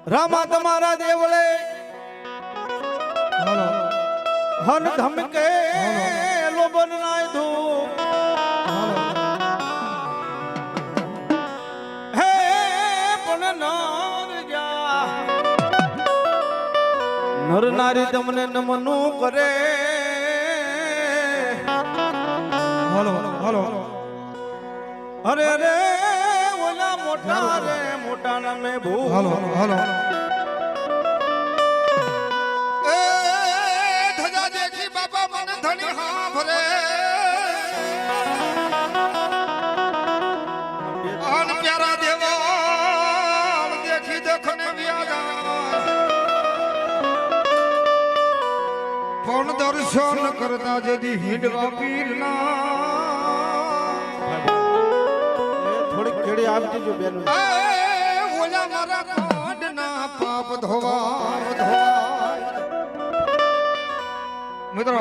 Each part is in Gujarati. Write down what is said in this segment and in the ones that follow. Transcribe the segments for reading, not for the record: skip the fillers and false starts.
રામા તમારા દેવળે હાલો હન ધમકે લોબન નાય ધૂપ હાલો હે પણ નર જા નર નારી તમને નમનું કરે હાલો હાલો અરે અરે ઓલા મોટા રે મોટા નામે ભૂ હાલો હાલો એ ધજા દેખી બાપા મને ધણી હા ભરે આન પ્યારા દેવા દેખી દેખને વ્યાજા પણ દર્શન કરતા જદી હિંડવા પીરના થોડીક કેડી આપતી જો બેન ઓલા મારા કોડના પાપ ધોવા મિત્રો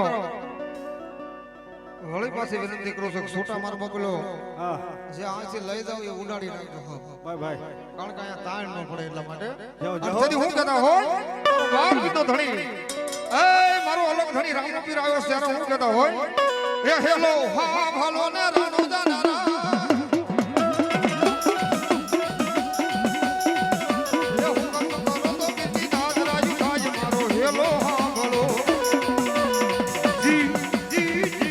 વળી પાસે વિનંતી કરું છું છોટા માર મોકલો હા જે આથી લઈ જાવ એ ઉડાડી નાખજો ભાઈ ભાઈ કારણ કે અહીંયા તાણ ન પડે એટલા માટે જાઓ અને જાઓ તેથી હું કહેતા હોય વાર કીધો ધણી એ મારો અલગ ધણી રામપીર આવ્યો છે ત્યારે હું કહેતા હોય એ હેલો હા ભાલો ને રાણો જાનારા એ હું કરો તો કીધી દાદ રાજુ કાજ મારો હેલો હા ભાલો જી જી જી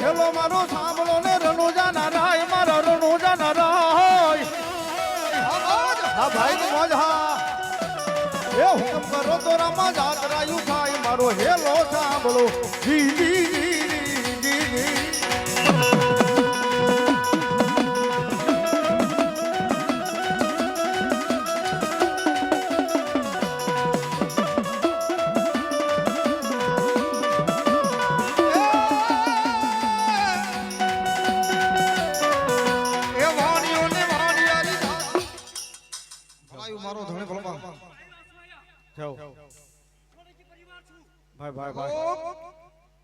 હેલો મારો સાંભળો ને રણુજા નારાય મારો રણુજા નારાય હા ભાઈ તો મોજ હા એ હુકમ કરો તો રામા જાતરાયું થાય મારો હેલો સાંભળો જી જી જી જી મારો ધણી ભલવા જાઓ ભાઈ ભાઈ ભાઈ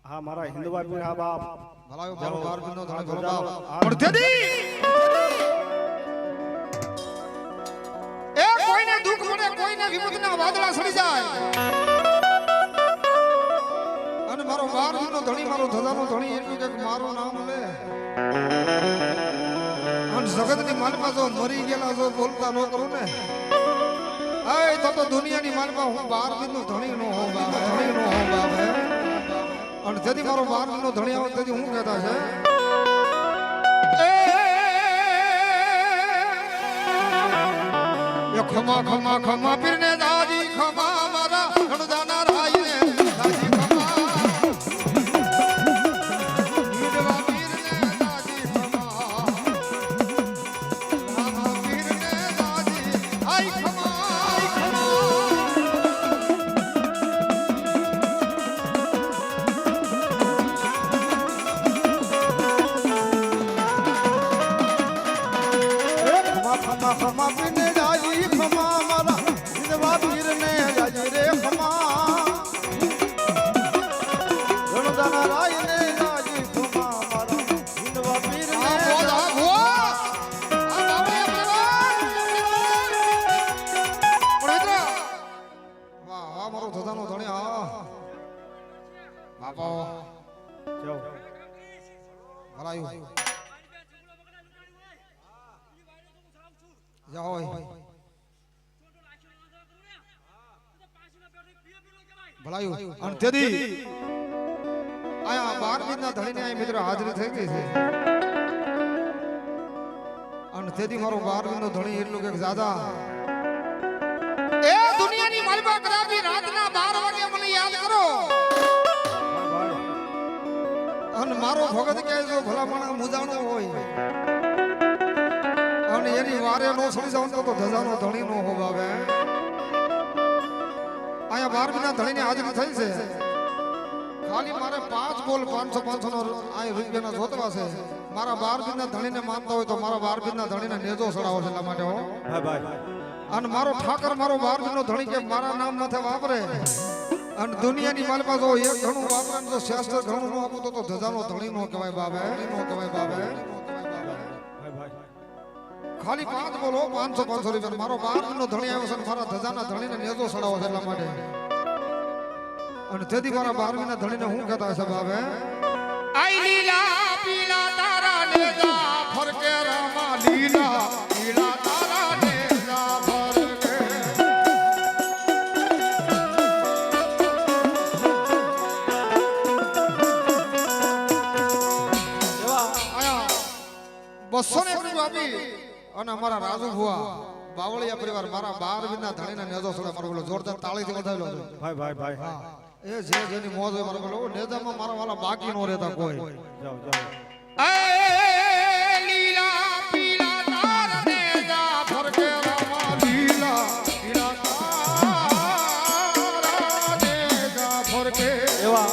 હા મારા હિન્દવા પીર હા બાપ ભલાયો મારો બાર બિંદો ધણી ભલવા હા. પણ તેદી એ કોઈને દુઃખ મળે કોઈને વિપતના વાદળા સડી જાય અને મારો બાર બિંદો ધણી મારો ધજાનો ધણી એટલું કે મારું નામ લે અને જગતની માલમાં જો મરી ગયેલા જો બોલતા ન કરું ને આય તો દુનિયાની માલમાં હું બાર બિંદુ ધણી નો હોઉં બાપ ધણી નો હોઉં બાપ અને જેથી મારો બાર બિંદુ ધણી આવે તેથી હું કહેતા છે એ ખમા ખમા ખમા પીરને દાદી ખમા મારા રણજાના રાયને દાદી ખમા હીડવા પીરને દાદી ખમા રામા પીરને દાદી આઈ ખમા આઈ ખમા ખમા ખમા પીને જાજી ખમા મારા હિન્દવા પીરને જાજી રે ખમા રણુજા નારાય ને જાજી ખમા મારા હિન્દવા પીરને આ બોલ આ ગો આ બાબરે પવિત્ર વાહ વાહ મારો ધજાનો ધણી હા બાપા જાઓ ભલાયું જાઓ ભલાયું અને તેથી આયા 12 ના ધણીને આ મિત્ર હાજરી થઈ ગઈ છે અને તેથી મારો 12 નો ધણી એટલું કે દાદા એ દુનિયાની માલબા કરાવી રાતના 12 વાગે મને યાદ કરો અને મારો ભગત કહે જો ભલા માણસ મુજાણો હોય અને એની વારે નો સડી જાવ તો ધજાનો ધણી નો હોવાવે આયા 12 ના ધણીની હાજરી થઈ છે ખાલી મારે 5 બોલ 500 નો આ રૂપિયાના જોતવા છે મારા 12 દિનના ધણીને માનતા હોય તો મારા 12 દિનના ધણીને નેજો સડાવો છે એટલા માટે હો હા ભાઈ અને મારો ઠાકર મારો 12 દિનનો ધણી કે મારા નામ માથે વાપરે અને દુનિયાની માલમાં જો એક ઘણું વાપરે તો શ્રેષ્ઠ ઘણું નો આપું તો ધજાનો ધણી નો કહેવાય બાબે નો કહેવાય બાબે ખાલી 5 બોલો 500 રૂપિયા મારો 12 દિનનો ધણી આવ્યો છે અને મારા ધજાના ધણીને નેજો સડાવો છે એટલા માટે અને તેથી મારા 12 ના ધણીને હું કહેતા છે બાબે આઈ લીલા પીલા તારા નેજા ફરકે રામા લીલા પીલા તારા નેજા ફરકે એવા આયા 200 ને રૂપિયા આપી અને અમારા રાજુ ભુવા બાવળિયા પરિવાર મારા 12 ના ધણીને નેજો સડા મારો બોલો જોરદાર તાળીથી વધાવેલો છે ભાઈ હા એ જે જેની મોજ હોય મારો બોલો નેજામાં મારા વાલા બાકી નો રહેતા કોઈ જાઓ જાઓ એ લીલા પીલા તાર નેજા ફરકે રામા લીલા પીલા તારા નેજા ફરકે એવા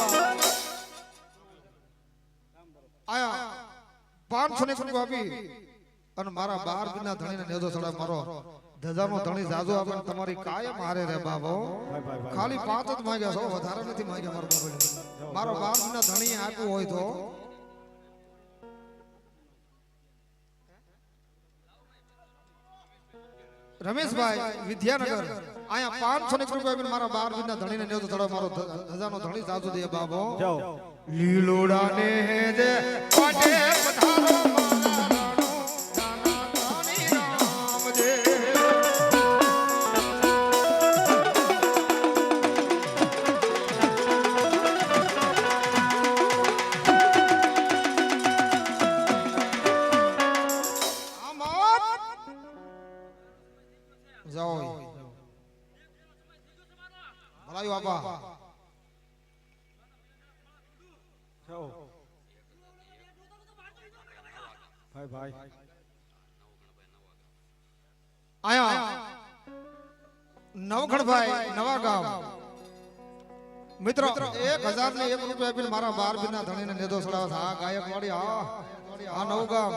આયા 500 ને રૂપિયા આપી અને મારા 12 દિનના ધણીને નેજો સડા મારો ધજાનો ધણી જાજો આપણે તમારી કાયમ હારે રે બાબો ખાલી 5 જ માંગ્યા છો વધારે નથી માંગ્યા મારો બાબો મારો 12 દિનના ધણી આપ્યું હોય તો રમેશભાઈ વિદ્યાનગર આયા 500 રૂપિયા મારા 12 દિનના ધણીને નેજો ચડાવ મારો ધજાનો ધણી જાજો દે બાબો જાઓ લીલોડા ને જે પાટે પધારો મારા રાણો નાના રાણી રામ જે જાઓ ભલાયું બાપા જાઓ ભાઈ આયા નવગણભાઈ નવા ગામ મિત્રો 1000 ને 1 રૂપિયા આપીને મારા 12 બિના ધણીને નેદો સડાવે છે આ ગાયકવાડી આ નવ ગામ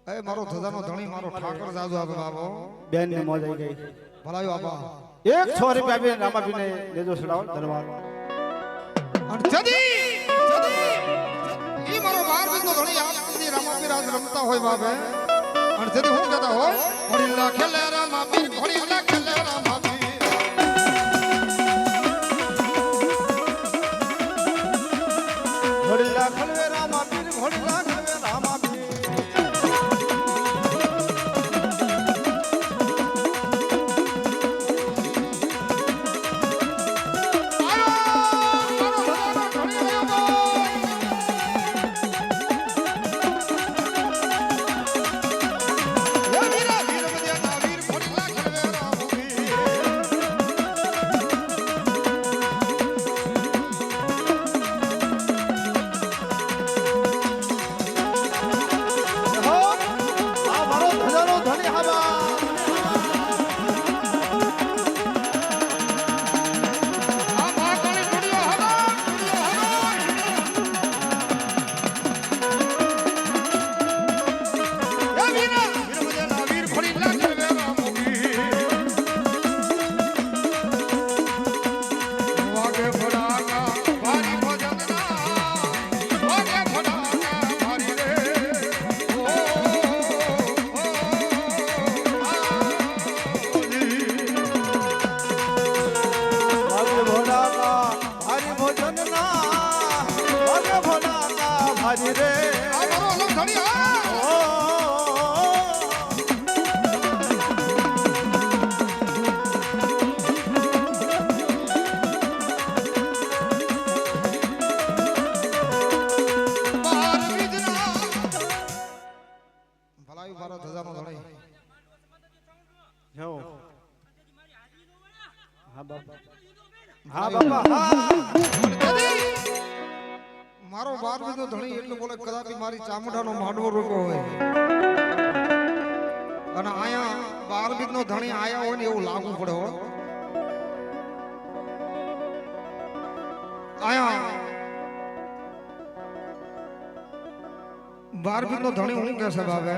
એ મારો ધજાનો ધણી મારો ઠાકર જાજુ આપે બાબો બેન ની મોજ આવી ગઈ ભલાયો બાપા 100 રૂપિયા આપીને રામાપીને લેજો છડાવો ધન્યવાદ અને જદી ઈ મારો 12 બિનો ધણી આપતી રામાપીર આજ રમતા હોય બાબે અને જદી હું કહેતા હોય ઘોડીલા ખેલે રામાપીર ઘોડીલા ખેલે રામાપીર ઘોડીલા ખલવે રામા પીર ઘોડીલા ખલવે રામા પીર હાજી રે ભલાયું મારો ધજાનો ધણી જાઓ હા બાપા હા બાપા મારો 12 નો ધણી એટલું બોલે કદાચ મારી ચામડાનો માંડવો રોકો હોય અને આયા 12 નો ધણી આયા હોય ને એવું લાગુ પડે હો આયા 12 નો ધણી હું કે છે બાબે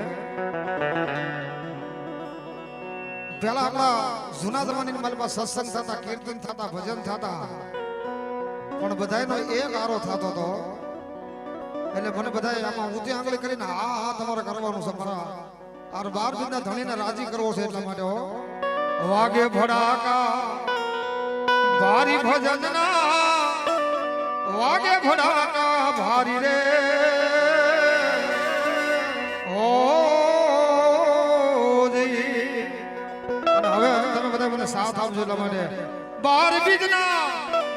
પેલા આપણા જૂના જમાનાની મારી પાસે સત્સંગ થતા કીર્તન થતા ભજન થતા પણ બધાયનો એક આરો થતો હતો એટલે મને બધાય આમાં ઊંચી આંગળી કરીને હા તમારે કરવાનું છે મારા આ 12 ના ધણીને રાજી કરવો છે એટલા માટે હો વાગે ભડાકા ભારી ભજનના વાગે ભડાકા ભારી રે ઓ જી અને હવે તમે બધા મને સાથ આપજો એટલા માટે 12 બીજના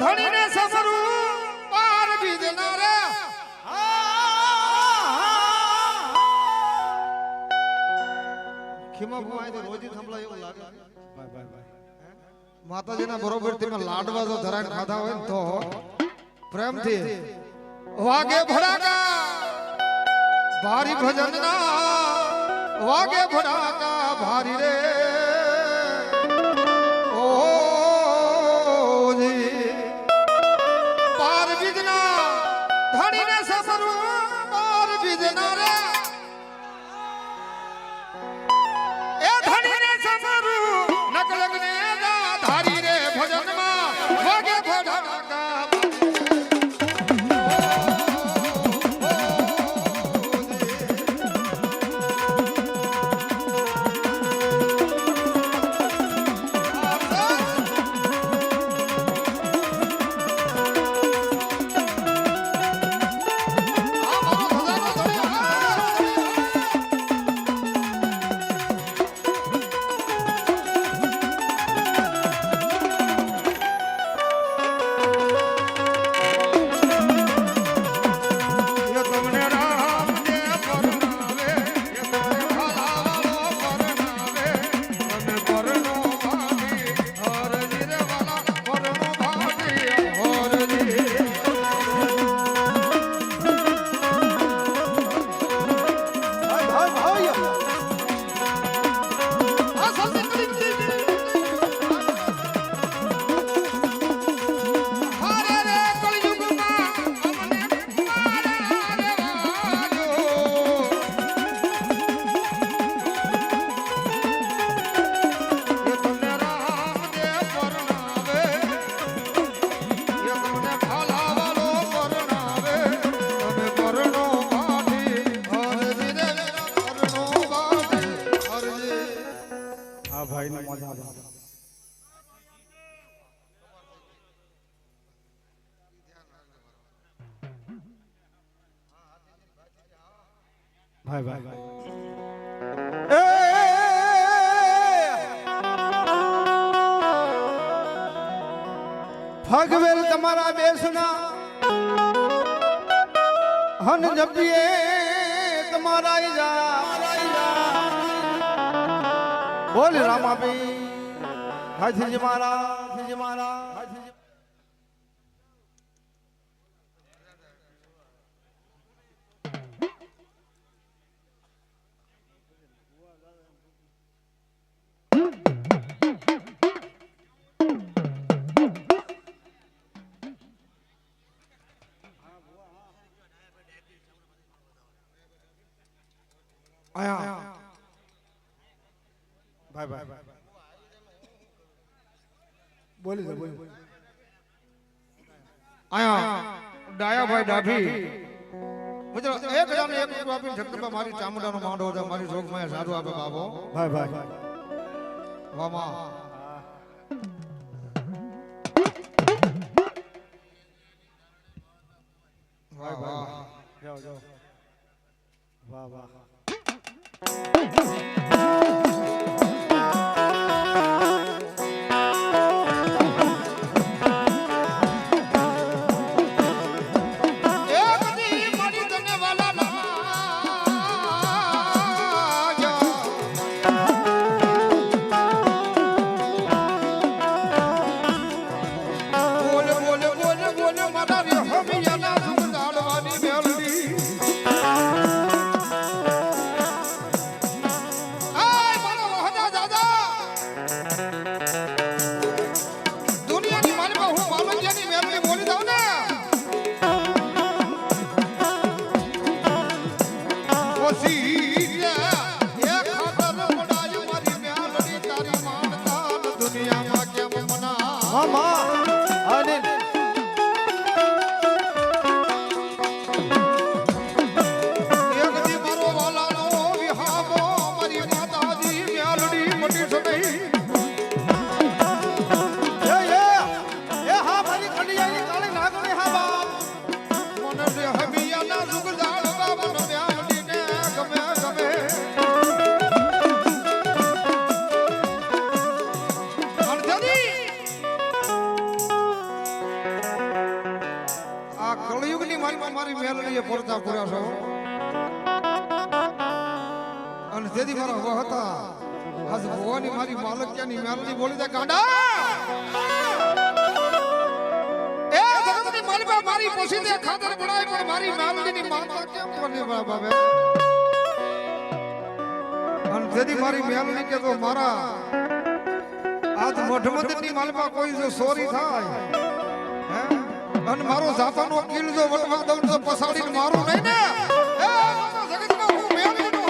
ધણીને સમરું 12 બીજના રે ખીમા ભવાય તો રોજી થંભલા એવું લાગે માતાજીના બરોબર તમે લાડવા જો ધરાઈને ખાધા હોય ને તો પ્રેમથી વાગે ભડાકા ભારી ભજનના વાગે ભડાકા ભારી રે ઓ જી 12 બીજના ધણીને સમરું 12 બીજના રે એ ધણીને સમરું નકલગને ધારી રે ભજનમાં વાગે ભડાકા ભાઈ ભાઈ ફગવેલ તમારા બેસના હન જપીએ તમારા ઈજા બોલ રામાબી હાથીજી મારા હાથીજી મારા હાથીજી આયા ભાઈ ભાઈ બોલી દે બોલી આયા ડાયાભાઈ ડાભી મિત્રો એક જાને એક રૂપિયો આપીને જગદંબા મારી ચામુંડાનો માંડો છે મારી જોગમાં સારું આપે બાબો ભાઈ ભાઈ વામા વાહ વાહ જાઓ જાઓ વાહ વાહ મામા અને એકદી મારો વાલાનો વિહામો મારી માતાજી મ્યાલડી મટી સદઈ એ હા મારી કડિયાની કાળી નાગણી હા બાપ મને રે હબિયાના સુગદાળ બાબા મ્યાલડીને ગમે ગમે અંજની આ કળિયુગની મારી મેલડીએ પડતા પૂર્યા છો અને તેથી મારા વહતા આજ ભવાની મારી માલક્યાની મેલડી બોલી દે ગાંડા એ જગતની માલિકા મારી પોસી દે ખાતર બનાય પણ મારી મેલડીની માતા કેમ બની બાબા અને તેથી મારી મેલડી કે તો મારા આજ મઠમંદિરની માલિકા કોઈ જો સોરી થાય હે અને મારો જાપાનો કિલ જો વટવા દઉં તો પસાડીને મારું નહીં ને એ જગતમાં હું મેલડીનો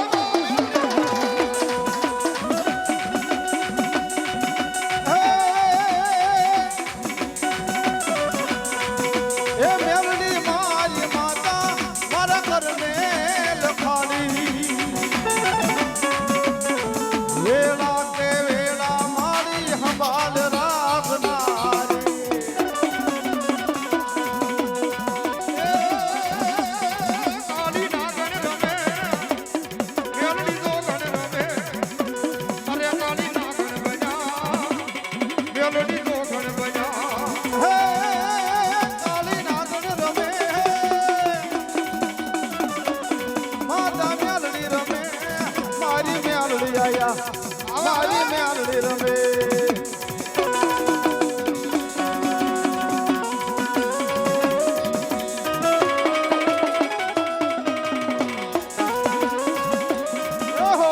એ મેલડી મારી માતા મારા ઘરને લખાડી વેળા કે વેળા મારી સંભાળ રાખનારી કાળી નાગણ રમે મેલડી તો ગણ રમે અરે કાળી નાગણ બજા મેલડી તો ગણ બજા હે કાળી નાગણ રમે માતા મેલડી રમે મારી મેલડી આયા મારી મેલડી રમે ઓહો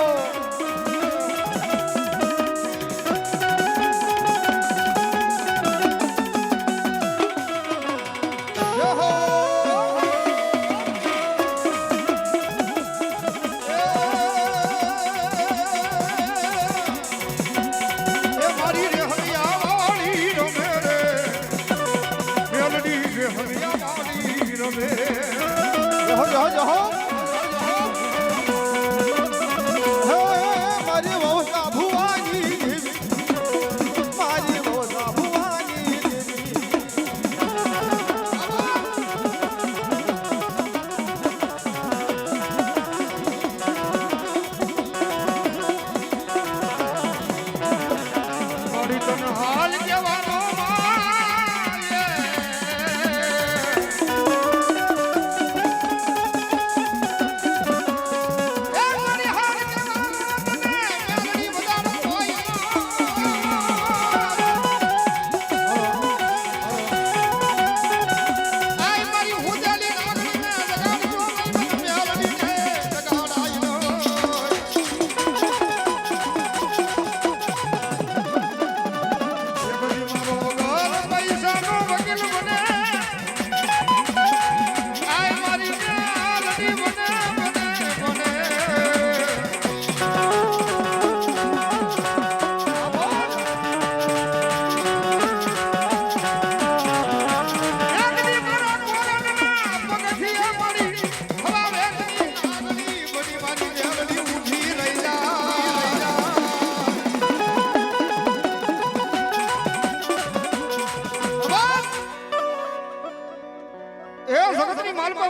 ઓહો એ મારી રે હરિયાવાળી રમે રે મેલડી રે હરિયાવાળી રમે જહો હે મારી વહુસા ભુવાની દેવી મારી વહુસા ભુવાની દેવી મારી તને હાલ કહેવાનો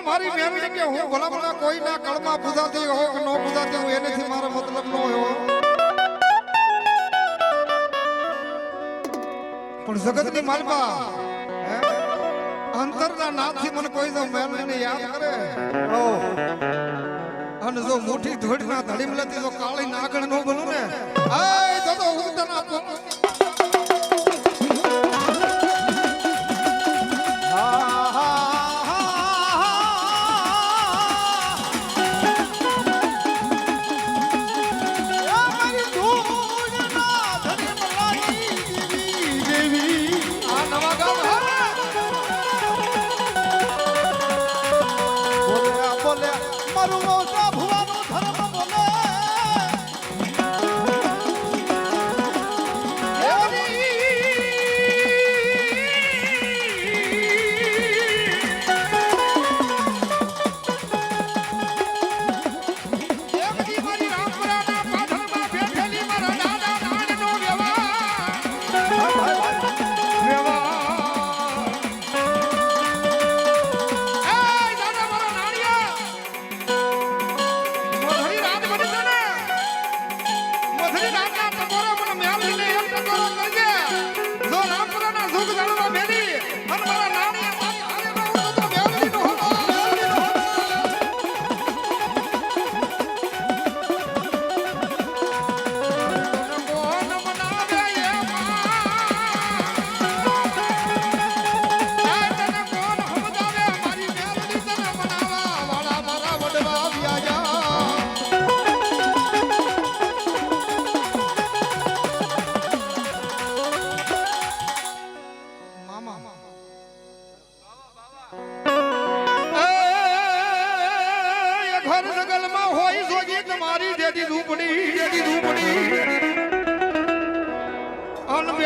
મારી મેળવી કે હું ભલામણા કોઈના કળમાં પૂજાતી હો કે ન પૂજાતી હું એનેથી મારો મતલબ ન હોય પણ જગતની માલપા અંતરના નાથથી મને કોઈ જો મેળવીને યાદ કરે અને જો મોટી ધોળના ધડી મળતી જો કાળી નાગણ નો બનું ને આય તો ઉતના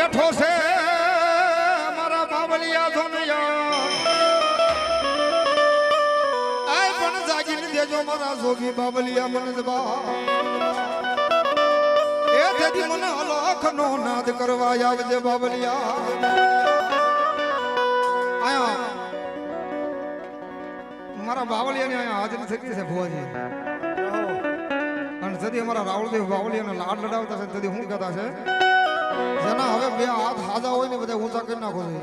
બેઠો છે મારા બાવલિયા ધોનિયા આય પણ જાગીને દેજો મારા જોગી બાવલિયા મને જબા એ તેથી મને અલખનો નાદ કરવા આવજે બાવલિયા આયા મારા બાવલિયાની અહીંયા હાજરી થઈ ગઈ છે ભુવાજી અને સદી અમારા રાવળદેવ બાવલિયાને લાડ લડાવતા છે સદી શું કહેતા છે જેના હવે બે હાથ હાજા હોય ને બધા ઊંચા કરી નાખો છે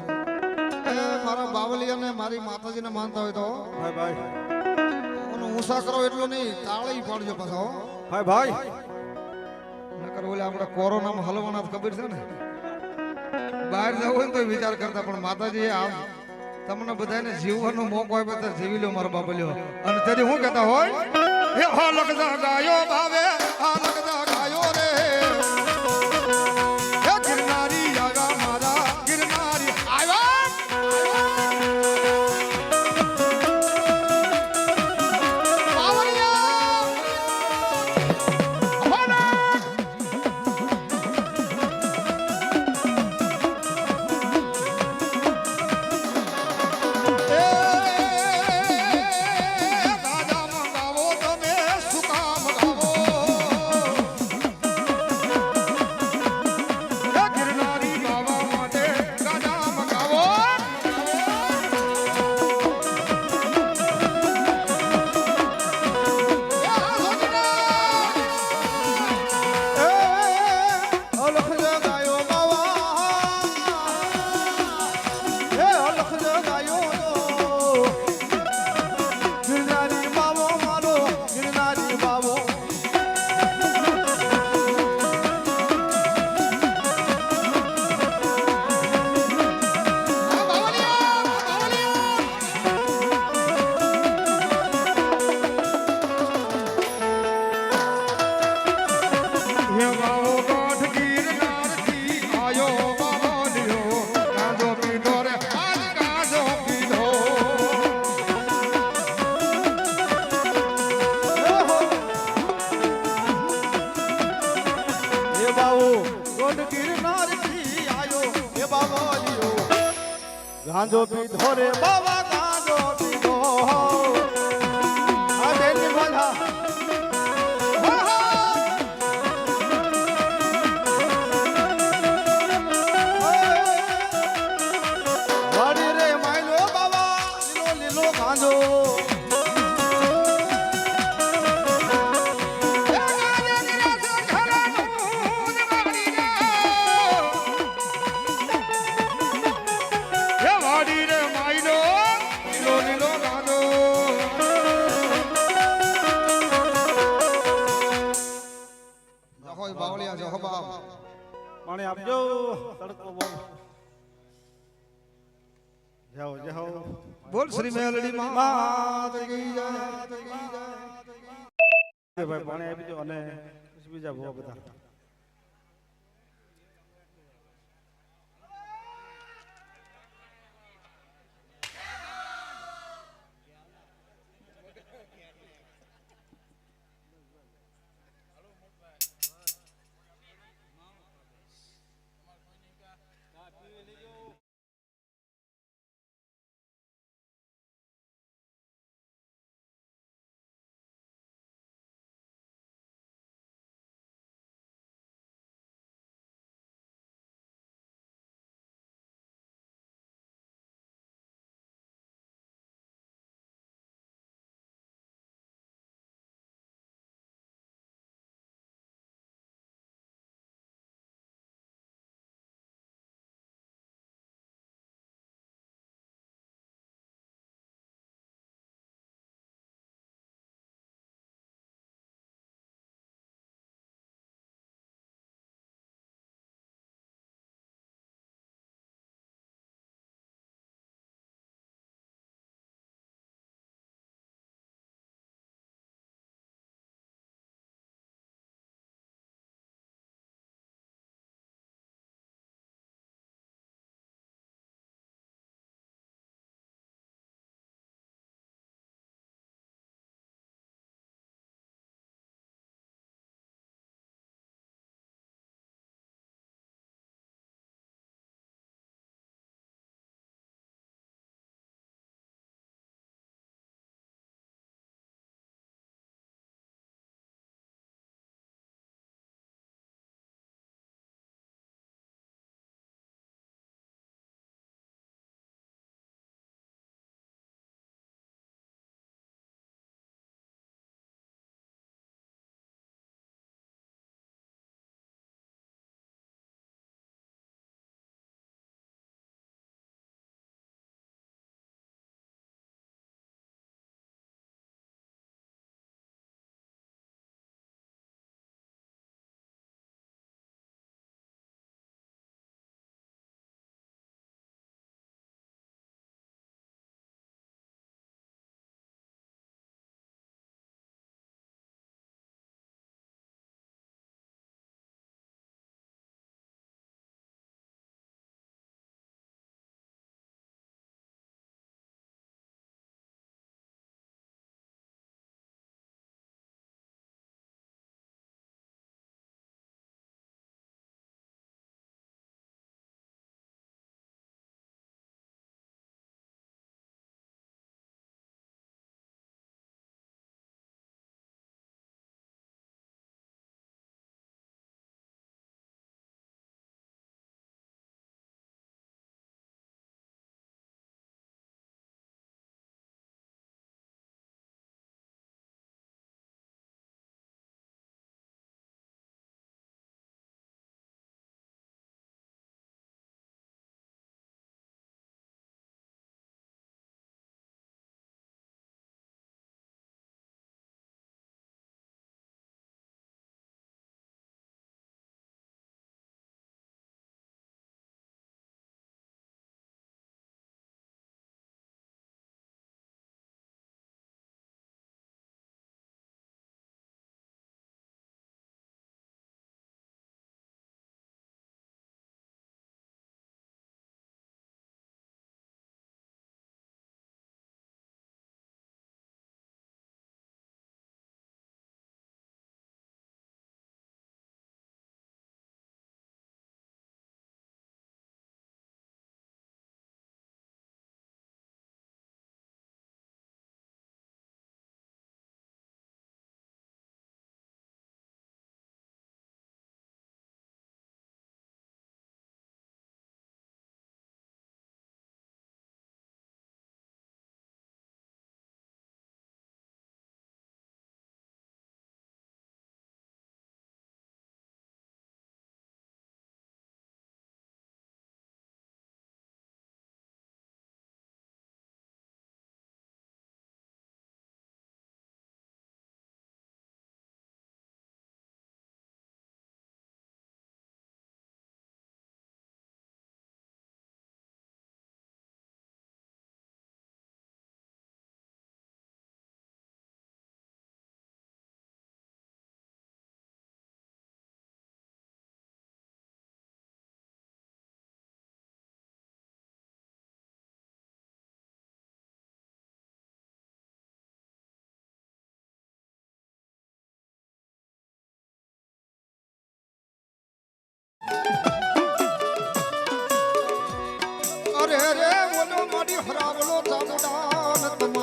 એ મારા બાવલિયાને મારી માતાજીને માનતા હોય તો ભાઈ ભાઈ ઊંચા કરો એટલો નહીં તાળી પાડજો પાછો ભાઈ ભાઈ નકર ઓલે આપણે કોરોનામાં હલવાના ખબર છે ને બહાર જવું હોય ને તો વિચાર કરતા પણ માતાજી આમ તમને બધાને જીવવાનો મોકો આપ્યો તો જીવી લો મારો બાબલ્યો અને તેથી હું કહેતા હોય એ હાલક ગાયો ભાવે હાલક ગાયો રે એ ગિરનારી આગા મારા ગિરનારી આવ્યા ગાંજો પીધો રે બાબા ગાંજો પીધો આ બેની બોલા વાડી રે માયલો બાબા લીલો લીલો ગાંજો પાણી આપજો તડકો બોલ જાઓ જાઓ બોલ શ્રી મેલડી માત કી જય ભાઈ પાણી આપજો અને બીજા બહુ બધા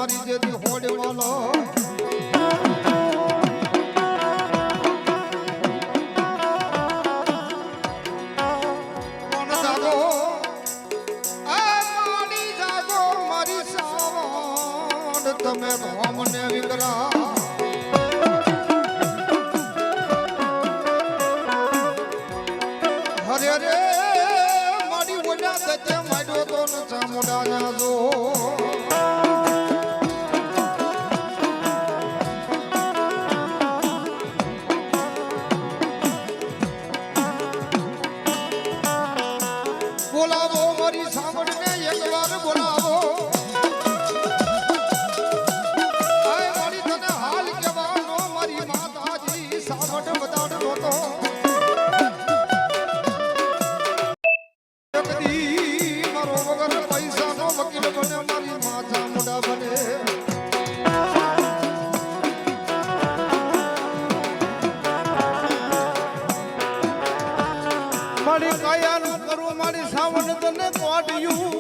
મારી જેથી હોડ વાલો કોણ જાગો આ મારી જાગો મારી સાવણ તમે ભોમને વિકરા હરે રે મારી ઓલા સત્ય માંડ્યો તો ન ચામુંડા જાજો બોલાવો મારી સાંભળને એકવાર બોલાવો આય મારી તને હાલ કહેવાનો મારી માતાજી સાંભળ બતાડ નહોતો મારો વગર પૈસાનો વકીલ બને મારી માથા મોઢા બને મારી કાયાનું કરું મારી સાવણ તને કોડ્યું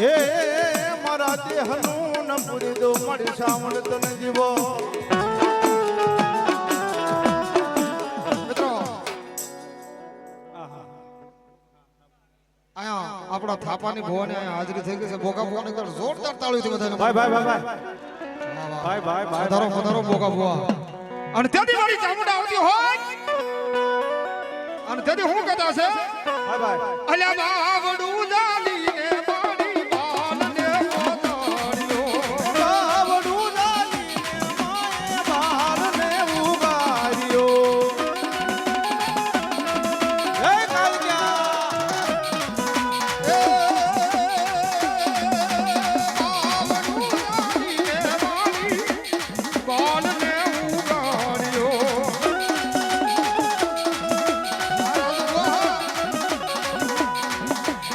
એ મારા દેહનું ન પૂરી દો મારી સાવણ તને જીવો મિત્રો આયા આપણા થાપાની ભવાની આયા હાજરી થઈ ગઈ છે બોગા ભવાની કર જોરદાર તાળીથી બધાને ભાઈ ભાઈ ભાઈ ભાઈ ભાઈ ભાઈ પધારો પધારો બોગા ભવા અને તેથી મારી ચામુંડા આવતી હોય અને તેથી હું કહેતા છે ભાઈ ભાઈ અલ્યા બાવડું જાલીને મારી બાલને પોતાડ્યો બાવડું જાલીને માએ બારને ઉગાડ્યો એ કાળિયા બાવડું જાલીને મારી બાલને ઉગાડ્યો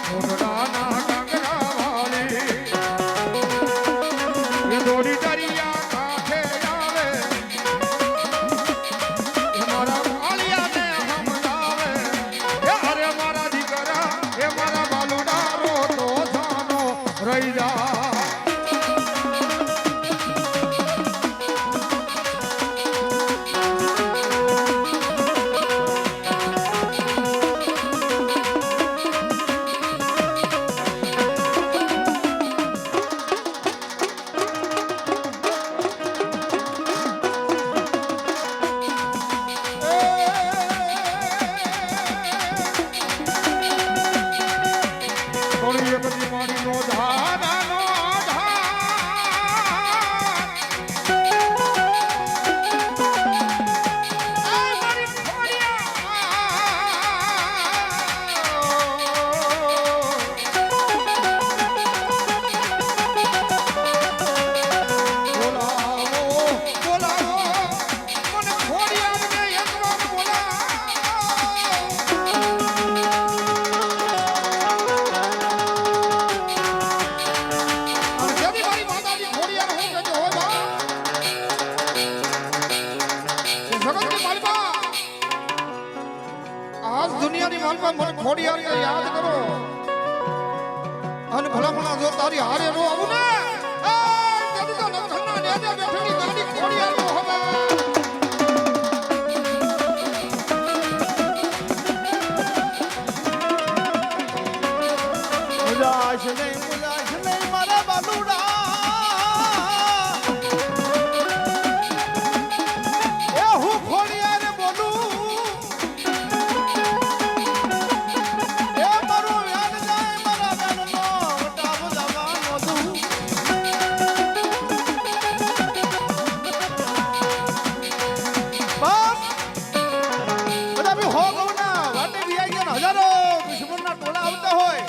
મોઢડાના કાંગરા વાળી એ દોડી દરિયા કાંઠે આવે એ મારા વાલિયાને સમજાવે એ અરે મારા દીકરા એ મારા બાલુડા રોતો જાનો રહી જા થોડી બધી મારીનો ધારાનો દુનિયાની માલમાં મને ખોડિયાર યાદ કરો અને ભલામણા જો તારી હારે નો આવું ને તેથી તો નખના નેજે બેઠેલી ગાડી ખોડિયાર નો હવે ઉલાશ નહીં મારા બાલુડા એ હું ખોડિયારે બોલું એ મારું વ્યાન જાય મારા બેનનો વટાવ જવાનો તું બાપ બધા બી હો ગૌના વાટે બી આવી ગયા હજારો દુશ્મનના ટોળા આવતા હોય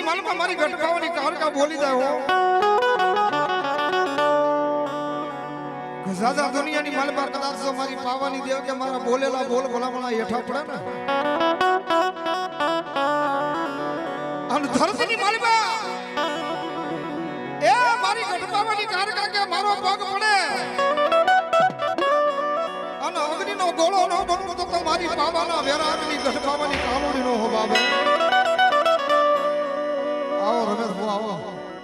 ધરતીની માલમાં મારી ગઢપાવાની કારકા બોલી જાય હો રાજા દુનિયાની માલમાં કદાચ જો મારી પાવાની દેવ કે મારા બોલેલા બોલ ભલામણા હેઠા પડે ને અને ધરતીની માલમાં એ મારી ગઢપાવાની કારકા કે મારો પગ પડે અને અગ્નિનો ગોળો નો બનતો તો મારી પાવાના વેરાની ગઢપાવાની કાલોડી નો હો બાબે આવો રમેશ ભો આવો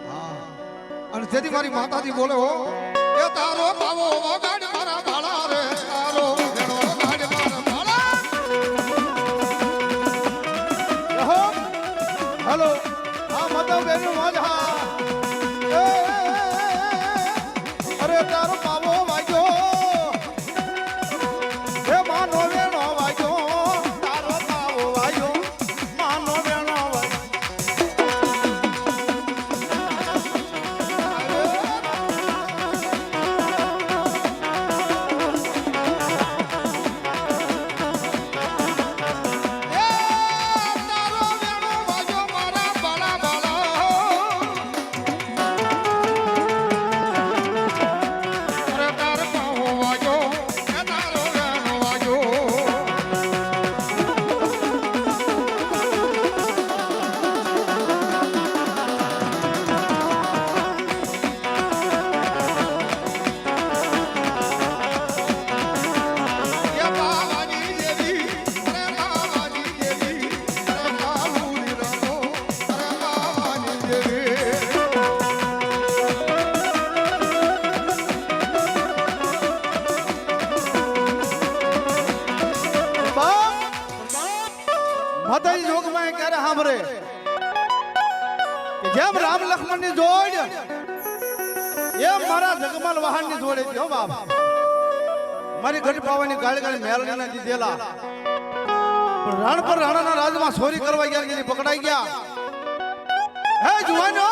હા અને જેથી મારી માતાજી બોલે હો એ તારો પાવો વગાડ મારા ભાળા રે તારો વેણો વગાડ મારા ભાળા હેલો હા મતલબ બેનું મોજ હા અરે તારો પાવો વાગ્યો હે માનો વેણો વાગ્યો તારો પાવો વાગ્યો માનો વેણો વાગ્યો માતાજી જોગમાં ક્યારે સાંભળે જેમ રામ લક્ષ્મણ ની જોડ એમ મારા જગમાલ વાહન ની જોડે હો બાપ મારી ઘડી પાવાની ગાળી ગાળી મેલડીના દીધેલા પણ રણ પર રાણાના રાજમાં ચોરી કરવા ગયા કે પકડાઈ ગયા હે જુવાનો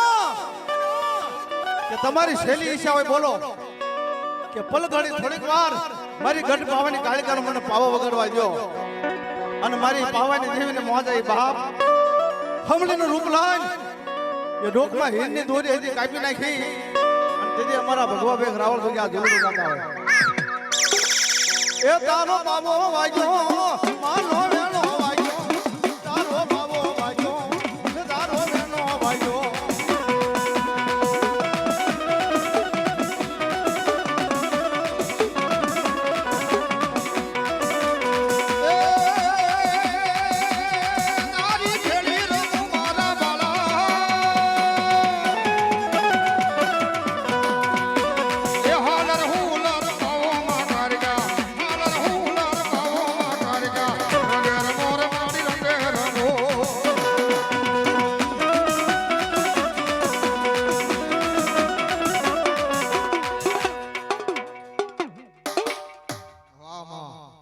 કે તમારી શૈલી ઈચ્છા હોય બોલો કે પલઘડી થોડીક વાર મારી ઘડી પાવાની ગાળી ગાળ મને પાવો વગાડવા દો અને મારી પાવાની દેવીને મોજ આવી બાપ હમલીનું રૂપ લાય એ ડોકમાં હીરની દોરી હજી કાપી નાખી અને તેથી અમારા ભગવા બેગ રાવળ તો આ જોડું ગાતા હોય એ તારો બાબો વાગ્યો માનો વેણો વાગ્યો તારો બાબો વાગ્યો તારો વેણો વાગ્યો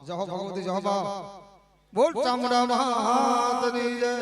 જહો ભગવતી જહો બા બોલ ચામડા મહાતની જય